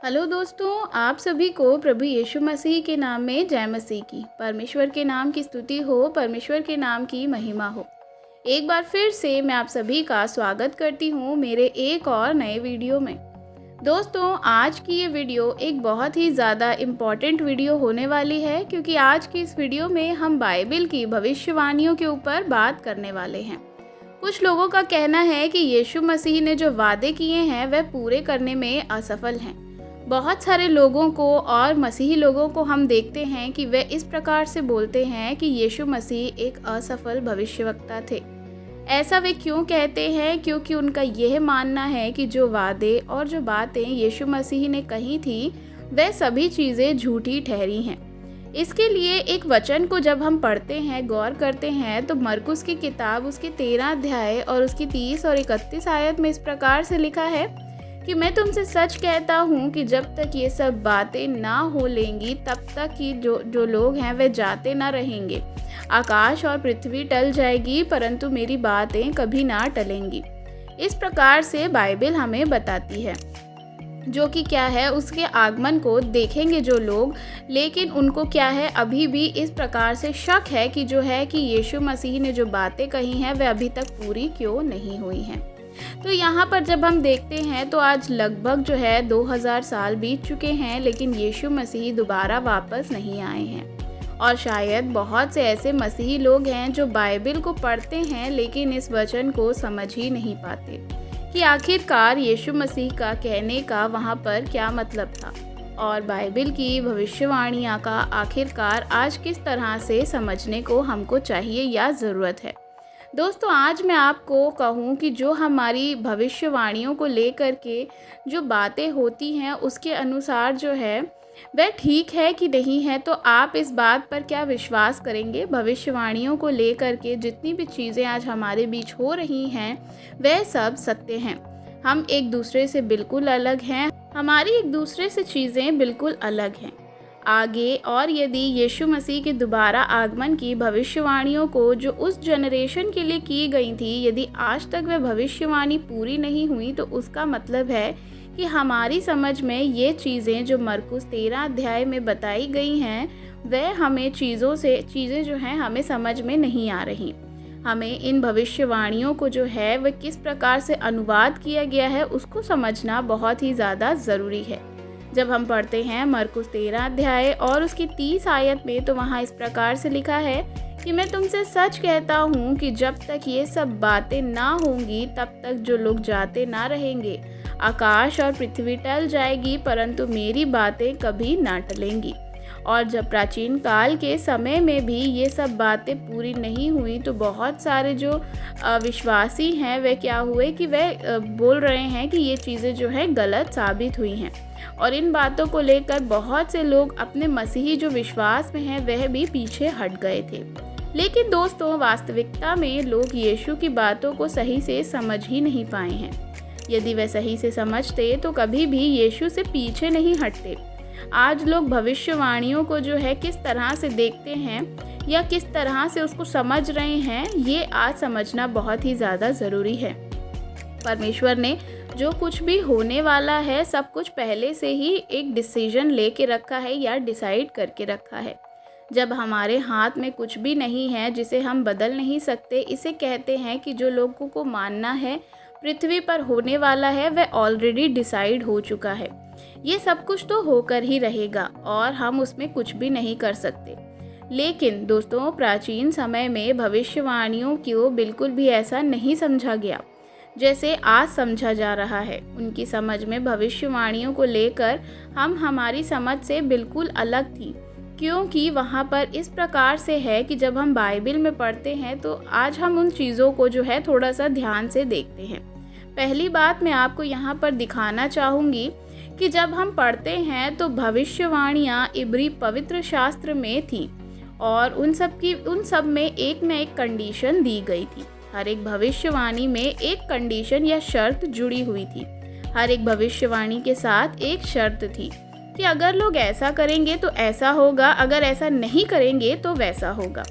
Hello दोस्तों, आप सभी को प्रभु यीशु मसीह के नाम में जय मसीह की। परमेश्वर के नाम की स्तुति हो, परमेश्वर के नाम की महिमा हो। एक बार फिर से मैं आप सभी का स्वागत करती हूँ मेरे एक और नए वीडियो में। दोस्तों, आज की ये वीडियो एक बहुत ही ज़्यादा इम्पॉर्टेंट वीडियो होने वाली है, क्योंकि आज की इस वीडियो में हम बाइबल की भविष्यवाणियों के ऊपर बात करने वाले हैं। कुछ लोगों का कहना है कि यीशु मसीह ने जो वादे किए हैं वह पूरे करने में असफल हैं। बहुत सारे लोगों को और मसीही लोगों को हम देखते हैं कि वे इस प्रकार से बोलते हैं कि यीशु मसीह एक असफल भविष्यवक्ता थे। ऐसा वे क्यों कहते हैं? क्योंकि उनका यह मानना है कि जो वादे और जो बातें यीशु मसीह ने कही थी वह सभी चीज़ें झूठी ठहरी हैं। इसके लिए एक वचन को जब हम पढ़ते हैं, गौर करते हैं, तो मरकुस की किताब उसके 13 अध्याय और उसकी 30 और 31 आयत में इस प्रकार से लिखा है कि मैं तुमसे सच कहता हूँ कि जब तक ये सब बातें ना हो लेंगी तब तक कि जो लोग हैं वे जाते ना रहेंगे। आकाश और पृथ्वी टल जाएगी परंतु मेरी बातें कभी ना टलेंगी। इस प्रकार से बाइबल हमें बताती है, जो कि क्या है, उसके आगमन को देखेंगे जो लोग, लेकिन उनको क्या है, अभी भी इस प्रकार से शक है कि जो है कि यीशु मसीह ने जो बातें कही हैं वे अभी तक पूरी क्यों नहीं हुई हैं। तो यहाँ पर जब हम देखते हैं तो आज लगभग जो है 2000 साल बीत चुके हैं, लेकिन यीशु मसीह दोबारा वापस नहीं आए हैं। और शायद बहुत से ऐसे मसीही लोग हैं जो बाइबल को पढ़ते हैं लेकिन इस वचन को समझ ही नहीं पाते कि आखिरकार यीशु मसीह का कहने का वहाँ पर क्या मतलब था और बाइबल की भविष्यवाणियाँ का आखिरकार आज किस तरह से समझने को हमको चाहिए या ज़रूरत है। दोस्तों, आज मैं आपको कहूँ कि जो हमारी भविष्यवाणियों को लेकर के जो बातें होती हैं उसके अनुसार जो है वह ठीक है कि नहीं है, तो आप इस बात पर क्या विश्वास करेंगे? भविष्यवाणियों को लेकर के जितनी भी चीज़ें आज हमारे बीच हो रही हैं वह सब सत्य हैं। हम एक दूसरे से बिल्कुल अलग हैं, हमारी एक दूसरे से चीज़ें बिल्कुल अलग हैं। आगे और यदि यीशु मसीह के दोबारा आगमन की भविष्यवाणियों को जो उस जनरेशन के लिए की गई थी, यदि आज तक वह भविष्यवाणी पूरी नहीं हुई, तो उसका मतलब है कि हमारी समझ में ये चीज़ें जो मरकुस 13 अध्याय में बताई गई हैं वह हमें चीज़ें जो हैं हमें समझ में नहीं आ रही। हमें इन भविष्यवाणियों को जो है वह किस प्रकार से अनुवाद किया गया है उसको समझना बहुत ही ज़्यादा ज़रूरी है। जब हम पढ़ते हैं मरकुस 13 अध्याय और उसकी 30 आयत में, तो वहाँ इस प्रकार से लिखा है कि मैं तुमसे सच कहता हूँ कि जब तक ये सब बातें ना होंगी तब तक जो लोग जाते ना रहेंगे। आकाश और पृथ्वी टल जाएगी परंतु मेरी बातें कभी ना टलेंगी। और जब प्राचीन काल के समय में भी ये सब बातें पूरी नहीं हुई, तो बहुत सारे जो विश्वासी हैं वे क्या हुए कि वे बोल रहे हैं कि ये चीज़ें जो है गलत साबित हुई हैं, और इन बातों को लेकर बहुत से लोग अपने मसीही जो विश्वास में हैं वह भी पीछे हट गए थे। लेकिन दोस्तों, वास्तविकता में लोग यीशु की बातों को सही से समझ ही नहीं पाए हैं। यदि वे सही से समझते तो कभी भी यीशु से पीछे नहीं हटते। आज लोग भविष्यवाणियों को जो है किस तरह से देखते हैं या किस तरह से उसको समझ रहे हैं, ये आज समझना बहुत ही ज़्यादा ज़रूरी है। परमेश्वर ने जो कुछ भी होने वाला है सब कुछ पहले से ही एक डिसीजन लेके रखा है या डिसाइड करके रखा है। जब हमारे हाथ में कुछ भी नहीं है जिसे हम बदल नहीं सकते, इसे कहते हैं कि जो लोगों को मानना है पृथ्वी पर होने वाला है वह ऑलरेडी डिसाइड हो चुका है। ये सब कुछ तो होकर ही रहेगा और हम उसमें कुछ भी नहीं कर सकते। लेकिन दोस्तों, प्राचीन समय में भविष्यवाणियों को बिल्कुल भी ऐसा नहीं समझा गया जैसे आज समझा जा रहा है। उनकी समझ में भविष्यवाणियों को लेकर हमारी समझ से बिल्कुल अलग थी, क्योंकि वहाँ पर इस प्रकार से है कि जब हम बाइबल में पढ़ते हैं तो आज हम उन चीज़ों को जो है थोड़ा सा ध्यान से देखते हैं। पहली बात मैं आपको यहाँ पर दिखाना चाहूँगी कि जब हम पढ़ते हैं तो भविष्यवाणियाँ इब्री पवित्र शास्त्र में थी और उन सब में एक न एक कंडीशन दी गई थी। हर एक भविष्यवाणी में एक कंडीशन या शर्त जुड़ी हुई थी। हर एक भविष्यवाणी के साथ एक शर्त थी कि अगर लोग ऐसा करेंगे तो ऐसा होगा, अगर ऐसा नहीं करेंगे तो वैसा होगा।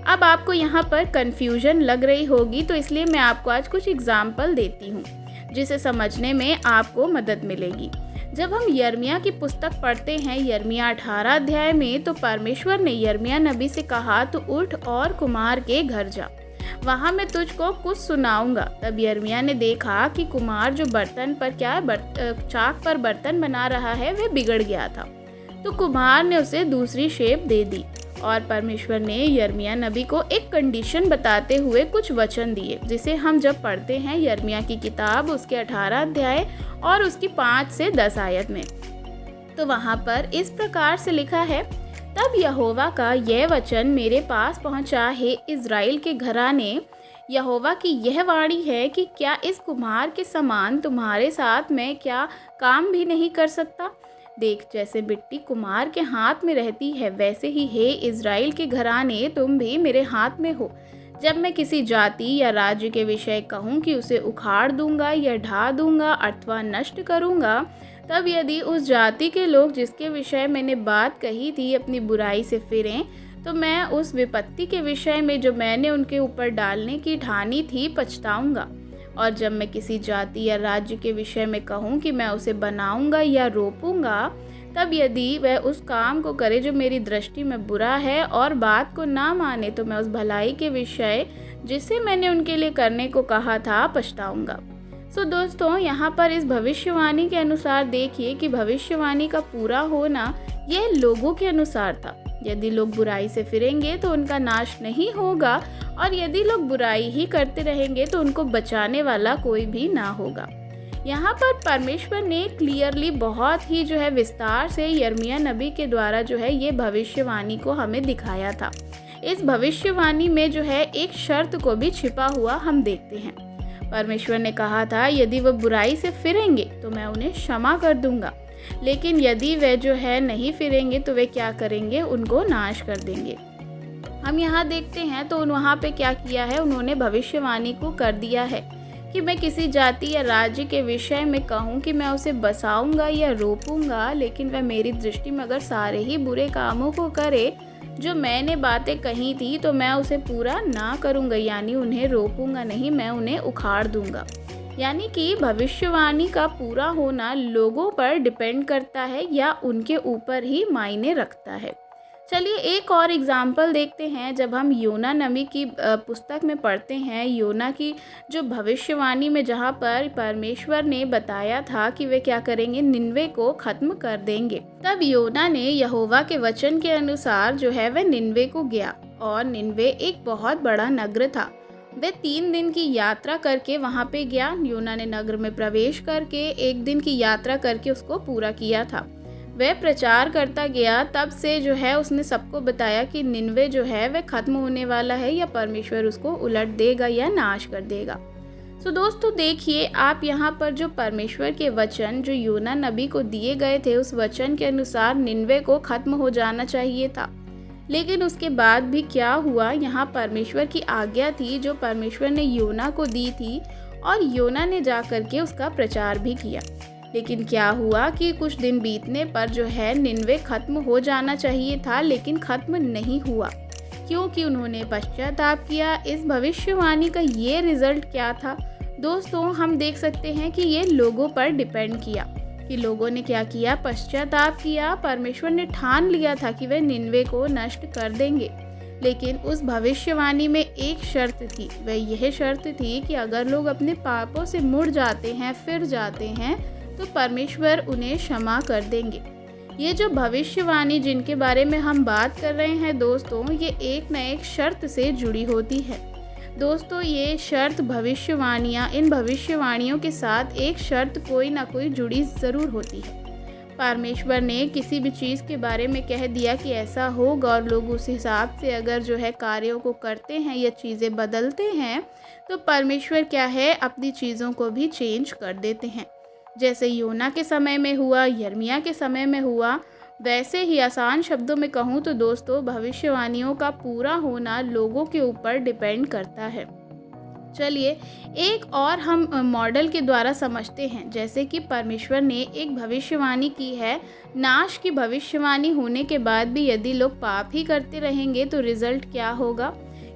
अब आपको यहाँ पर कन्फ्यूजन लग रही होगी, तो इसलिए मैं आपको आज कुछ एग्जाम्पल देती हूँ जिसे समझने में आपको मदद मिलेगी। जब हम यिर्मयाह की पुस्तक पढ़ते हैं यिर्मयाह 18 अध्याय में, तो परमेश्वर ने यिर्मयाह नबी से कहा, तो उठ और कुम्हार के घर जा, वहाँ मैं तुझको कुछ सुनाऊंगा। तब यिर्मयाह ने देखा कि कुम्हार जो बर्तन पर चाक पर बर्तन बना रहा है वह बिगड़ गया था। तो कुम्हार ने उसे दूसरी शेप दे दी। और परमेश्वर ने यिर्मयाह नबी को एक कंडीशन बताते हुए कुछ वचन दिए, जिसे हम जब पढ़ते हैं यिर्मयाह की किताब उसके 18 अध्याय और उसकी 5 से 10 आयत में, तो वहाँ पर इस प्रकार से लिखा है, तब यहोवा का यह वचन मेरे पास पहुँचा है, इज़राइल के घराने, यहोवा की यह वाणी है कि क्या इस कुम्हार के समान तुम्हारे साथ मैं क्या काम भी नहीं कर सकता। देख, जैसे मिट्टी कुम्हार के हाथ में रहती है, वैसे ही हे इज़राइल के घराने, तुम भी मेरे हाथ में हो। जब मैं किसी जाति या राज्य के विषय कहूँ कि उसे उखाड़ दूंगा या ढा दूंगा अथवा नष्ट करूंगा, तब यदि उस जाति के लोग जिसके विषय मैंने बात कही थी अपनी बुराई से फिरें, तो मैं उस विपत्ति के विषय में जो मैंने उनके ऊपर डालने की ठानी थी पछताऊंगा। और जब मैं किसी जाति या राज्य के विषय में कहूँ कि मैं उसे बनाऊंगा या रोपूंगा, तब यदि वह उस काम को करे जो मेरी दृष्टि में बुरा है और बात को ना माने, तो मैं उस भलाई के विषय जिसे मैंने उनके लिए करने को कहा था पछताऊंगा। सो दोस्तों, यहाँ पर इस भविष्यवाणी के अनुसार देखिए कि भविष्यवाणी का पूरा होना यह लोगों के अनुसार था। यदि लोग बुराई से फिरेंगे तो उनका नाश नहीं होगा, और यदि लोग बुराई ही करते रहेंगे तो उनको बचाने वाला कोई भी ना होगा। यहाँ पर परमेश्वर ने क्लियरली बहुत ही विस्तार से यिर्मयाह नबी के द्वारा ये भविष्यवाणी को हमें दिखाया था। इस भविष्यवाणी में एक शर्त को भी छिपा हुआ हम देखते हैं। परमेश्वर ने कहा था, यदि वह बुराई से फिरेंगे तो मैं उन्हें क्षमा कर दूंगा, लेकिन यदि वे नहीं फिरेंगे तो वे क्या करेंगे, उनको नाश कर देंगे। हम यहाँ देखते हैं तो वहाँ पे क्या किया है, उन्होंने भविष्यवाणी को कर दिया है कि मैं किसी जाति या राज्य के विषय में कहूँ कि मैं उसे बसाऊंगा या रोपूंगा, लेकिन वह मेरी दृष्टि में अगर सारे ही बुरे कामों को करे जो मैंने बातें कही थी, तो मैं उसे पूरा ना करूँगा, यानी उन्हें रोपूंगा नहीं, मैं उन्हें उखाड़ दूंगा। यानी कि भविष्यवाणी का पूरा होना लोगों पर डिपेंड करता है या उनके ऊपर ही मायने रखता है। चलिए एक और एग्जाम्पल देखते हैं। जब हम योना नबी की पुस्तक में पढ़ते हैं, योना की जो भविष्यवाणी में जहाँ पर परमेश्वर ने बताया था कि वे क्या करेंगे, निनवे को ख़त्म कर देंगे, तब योना ने यहोवा के वचन के अनुसार वह निनवे को गया। और निनवे एक बहुत बड़ा नगर था। वह 3 दिन की यात्रा करके वहाँ पे गया। योना ने नगर में प्रवेश करके 1 दिन की यात्रा करके उसको पूरा किया था। वह प्रचार करता गया, तब से उसने सबको बताया कि निनवे वह ख़त्म होने वाला है या परमेश्वर उसको उलट देगा या नाश कर देगा। सो दोस्तों देखिए, आप यहाँ पर जो परमेश्वर के वचन जो योना नबी को दिए गए थे, उस वचन के अनुसार निनवे को ख़त्म हो जाना चाहिए था। लेकिन उसके बाद भी क्या हुआ, यहाँ परमेश्वर की आज्ञा थी जो परमेश्वर ने योना को दी थी, और योना ने जा कर के उसका प्रचार भी किया। लेकिन क्या हुआ कि कुछ दिन बीतने पर निनवे ख़त्म हो जाना चाहिए था, लेकिन ख़त्म नहीं हुआ, क्योंकि उन्होंने पश्चाताप किया। इस भविष्यवाणी का ये रिज़ल्ट क्या था दोस्तों, हम देख सकते हैं कि ये लोगों पर डिपेंड किया कि लोगों ने क्या किया, पश्चाताप किया। परमेश्वर ने ठान लिया था कि वे निनवे को नष्ट कर देंगे, लेकिन उस भविष्यवाणी में एक शर्त थी। वह यह शर्त थी कि अगर लोग अपने पापों से मुड़ जाते हैं, फिर जाते हैं, तो परमेश्वर उन्हें क्षमा कर देंगे। ये जो भविष्यवाणी जिनके बारे में हम बात कर रहे हैं दोस्तों, ये एक न एक शर्त से जुड़ी होती है। दोस्तों ये शर्त भविष्यवाणियाँ, इन भविष्यवाणियों के साथ एक शर्त कोई ना कोई जुड़ी ज़रूर होती है। परमेश्वर ने किसी भी चीज़ के बारे में कह दिया कि ऐसा होगा, और लोग उस हिसाब से अगर कार्यों को करते हैं या चीज़ें बदलते हैं, तो परमेश्वर क्या है, अपनी चीज़ों को भी चेंज कर देते हैं। जैसे योना के समय में हुआ, यिर्मयाह के समय में हुआ, वैसे ही आसान शब्दों में कहूँ तो दोस्तों भविष्यवाणियों का पूरा होना लोगों के ऊपर डिपेंड करता है। चलिए एक और हम मॉडल के द्वारा समझते हैं। जैसे कि परमेश्वर ने एक भविष्यवाणी की है, नाश की भविष्यवाणी होने के बाद भी यदि लोग पाप ही करते रहेंगे तो रिजल्ट क्या होगा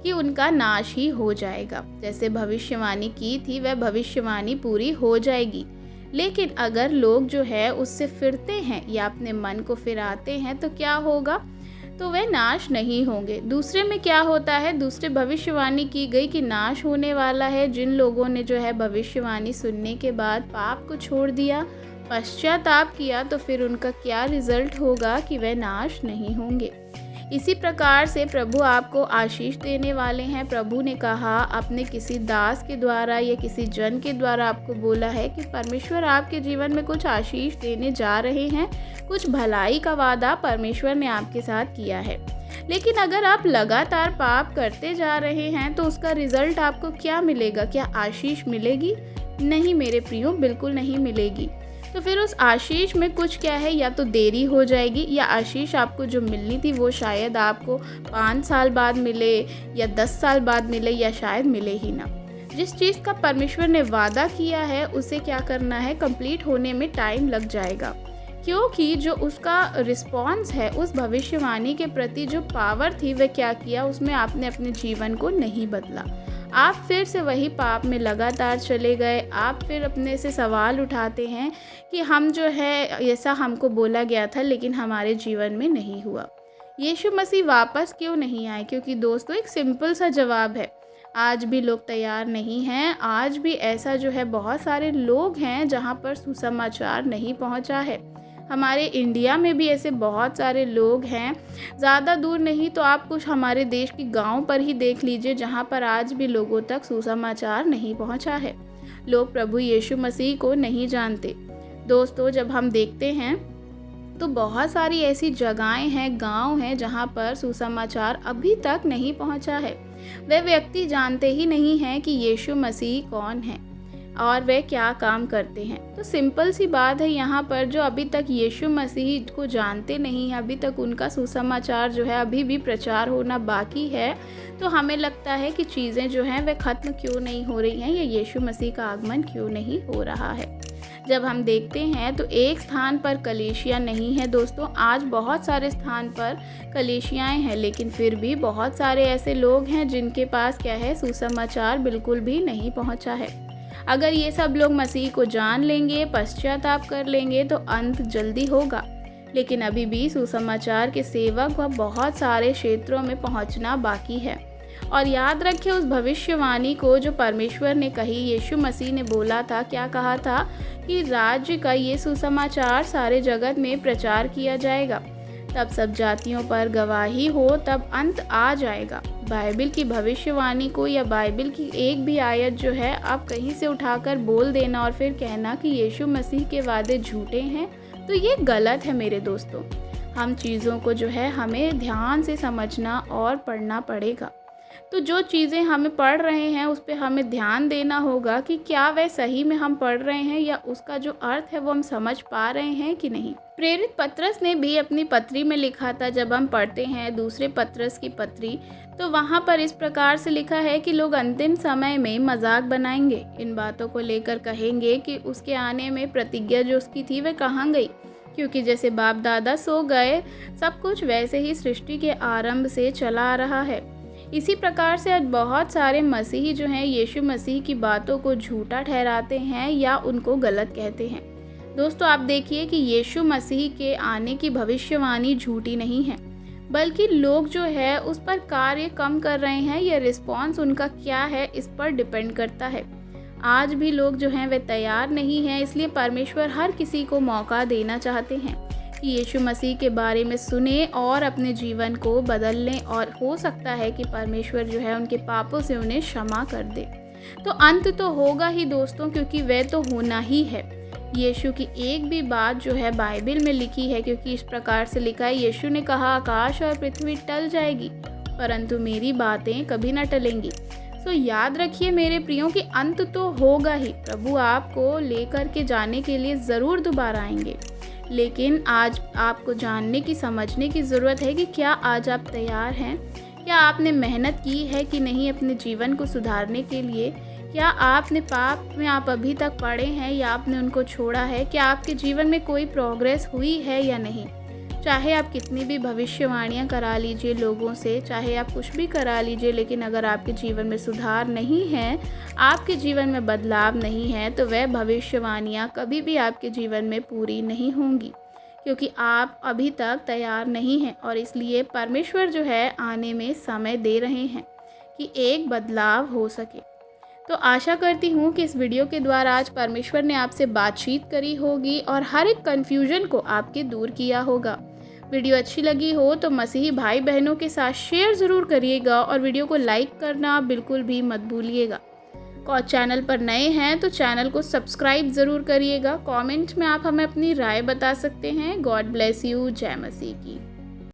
कि उनका नाश ही हो जाएगा। जैसे भविष्यवाणी की थी वह भविष्यवाणी पूरी हो जाएगी। लेकिन अगर लोग जो है उससे फिरते हैं या अपने मन को फिराते हैं तो क्या होगा, तो वे नाश नहीं होंगे। दूसरे में क्या होता है, दूसरे भविष्यवाणी की गई कि नाश होने वाला है। जिन लोगों ने जो है भविष्यवाणी सुनने के बाद पाप को छोड़ दिया, पश्चाताप किया, तो फिर उनका क्या रिजल्ट होगा कि वे नाश नहीं होंगे। इसी प्रकार से प्रभु आपको आशीष देने वाले हैं। प्रभु ने कहा अपने किसी दास के द्वारा या किसी जन के द्वारा आपको बोला है कि परमेश्वर आपके जीवन में कुछ आशीष देने जा रहे हैं, कुछ भलाई का वादा परमेश्वर ने आपके साथ किया है। लेकिन अगर आप लगातार पाप करते जा रहे हैं तो उसका रिजल्ट आपको क्या मिलेगा? क्या आशीष मिलेगी? नहीं मेरे प्रियो, बिल्कुल नहीं मिलेगी। तो फिर उस आशीष में कुछ क्या है, या तो देरी हो जाएगी, या आशीष आपको जो मिलनी थी वो शायद आपको 5 साल बाद मिले या 10 साल बाद मिले, या शायद मिले ही ना। जिस चीज़ का परमेश्वर ने वादा किया है उसे क्या करना है, कंप्लीट होने में टाइम लग जाएगा, क्योंकि जो उसका रिस्पॉन्स है उस भविष्यवाणी के प्रति जो पावर थी वह क्या किया, उसमें आपने अपने जीवन को नहीं बदला। आप फिर से वही पाप में लगातार चले गए। आप फिर अपने से सवाल उठाते हैं कि हम जो है ऐसा हमको बोला गया था लेकिन हमारे जीवन में नहीं हुआ। यीशु मसीह वापस क्यों नहीं आए? क्योंकि दोस्तों एक सिंपल सा जवाब है, आज भी लोग तैयार नहीं हैं। आज भी ऐसा जो है बहुत सारे लोग हैं जहाँ पर सुसमाचार नहीं पहुँचा है। हमारे इंडिया में भी ऐसे बहुत सारे लोग हैं, ज़्यादा दूर नहीं तो आप कुछ हमारे देश के गांव पर ही देख लीजिए जहां पर आज भी लोगों तक सुसमाचार नहीं पहुंचा है। लोग प्रभु यीशु मसीह को नहीं जानते। दोस्तों जब हम देखते हैं तो बहुत सारी ऐसी जगहें हैं, गांव हैं जहां पर सुसमाचार अभी तक नहीं पहुंचा है। वे व्यक्ति जानते ही नहीं हैं कि यीशु मसीह कौन है और वे क्या काम करते हैं। तो सिंपल सी बात है, यहाँ पर जो अभी तक यीशु मसीह को जानते नहीं हैं, अभी तक उनका सुसमाचार जो है अभी भी प्रचार होना बाकी है, तो हमें लगता है कि चीज़ें जो हैं वे ख़त्म क्यों नहीं हो रही हैं, या यीशु मसीह का आगमन क्यों नहीं हो रहा है। जब हम देखते हैं तो एक स्थान पर कलीसिया नहीं है दोस्तों, आज बहुत सारे स्थान पर कलीसियाएँ हैं, लेकिन फिर भी बहुत सारे ऐसे लोग हैं जिनके पास क्या है, सुसमाचार बिल्कुल भी नहीं पहुँचा है। अगर ये सब लोग मसीह को जान लेंगे, पश्चाताप कर लेंगे तो अंत जल्दी होगा। लेकिन अभी भी सुसमाचार के सेवक व बहुत सारे क्षेत्रों में पहुंचना बाकी है। और याद रखें उस भविष्यवाणी को जो परमेश्वर ने कही, यीशु मसीह ने बोला था, क्या कहा था कि राज्य का ये सुसमाचार सारे जगत में प्रचार किया जाएगा, तब सब जातियों पर गवाही हो, तब अंत आ जाएगा। बाइबल की भविष्यवाणी को या बाइबल की एक भी आयत जो है आप कहीं से उठाकर बोल देना और फिर कहना कि यीशु मसीह के वादे झूठे हैं, तो ये गलत है मेरे दोस्तों। हम चीज़ों को जो है हमें ध्यान से समझना और पढ़ना पड़ेगा। तो जो चीज़ें हमें पढ़ रहे हैं उस पर हमें ध्यान देना होगा कि क्या वह सही में हम पढ़ रहे हैं, या उसका जो अर्थ है वो हम समझ पा रहे हैं कि नहीं। प्रेरित पतरस ने भी अपनी पत्री में लिखा था, जब हम पढ़ते हैं दूसरे पतरस की पत्री, तो वहाँ पर इस प्रकार से लिखा है कि लोग अंतिम समय में मजाक बनाएंगे, इन बातों को लेकर कहेंगे कि उसके आने में प्रतिज्ञा जो उसकी थी वह कहाँ गई, क्योंकि जैसे बाप दादा सो गए, सब कुछ वैसे ही सृष्टि के आरंभ से चला आ रहा है। इसी प्रकार से आज बहुत सारे मसीही जो हैं यीशु मसीह की बातों को झूठा ठहराते हैं या उनको गलत कहते हैं। दोस्तों आप देखिए कि यीशु मसीह के आने की भविष्यवाणी झूठी नहीं है, बल्कि लोग जो है उस पर कार्य कम कर रहे हैं, या रिस्पॉन्स उनका क्या है इस पर डिपेंड करता है। आज भी लोग जो हैं वे तैयार नहीं हैं, इसलिए परमेश्वर हर किसी को मौका देना चाहते हैं कि यीशु मसीह के बारे में सुने और अपने जीवन को बदल लें, और हो सकता है कि परमेश्वर जो है उनके पापों से उन्हें क्षमा कर दे। तो अंत तो होगा ही दोस्तों, क्योंकि वह तो होना ही है। यीशु की एक भी बात जो है बाइबल में लिखी है, क्योंकि इस प्रकार से लिखा है, यीशु ने कहा आकाश और पृथ्वी टल जाएगी परंतु मेरी बातें कभी न टलेंगी। सो याद रखिए मेरे प्रियो कि अंत तो होगा ही। प्रभु आपको लेकर के जाने के लिए ज़रूर दोबारा आएंगे, लेकिन आज आपको जानने की, समझने की ज़रूरत है कि क्या आज आप तैयार हैं? क्या आपने मेहनत की है कि नहीं अपने जीवन को सुधारने के लिए? क्या आपने पाप में आप अभी तक पड़े हैं या आपने उनको छोड़ा है? क्या आपके जीवन में कोई प्रोग्रेस हुई है या नहीं? चाहे आप कितनी भी भविष्यवाणियाँ करा लीजिए लोगों से, चाहे आप कुछ भी करा लीजिए, लेकिन अगर आपके जीवन में सुधार नहीं है, आपके जीवन में बदलाव नहीं है, तो वह भविष्यवाणियाँ कभी भी आपके जीवन में पूरी नहीं होंगी, क्योंकि आप अभी तक तैयार नहीं हैं। और इसलिए परमेश्वर जो है आने में समय दे रहे हैं कि एक बदलाव हो सके। तो आशा करती हूँ कि इस वीडियो के द्वारा आज परमेश्वर ने आपसे बातचीत करी होगी और हर एक कन्फ्यूजन को आपके दूर किया होगा। वीडियो अच्छी लगी हो तो मसीही भाई बहनों के साथ शेयर ज़रूर करिएगा और वीडियो को लाइक करना बिल्कुल भी मत भूलिएगा। और चैनल पर नए हैं तो चैनल को सब्सक्राइब ज़रूर करिएगा। कमेंट में आप हमें अपनी राय बता सकते हैं। God bless you. जय मसीह की।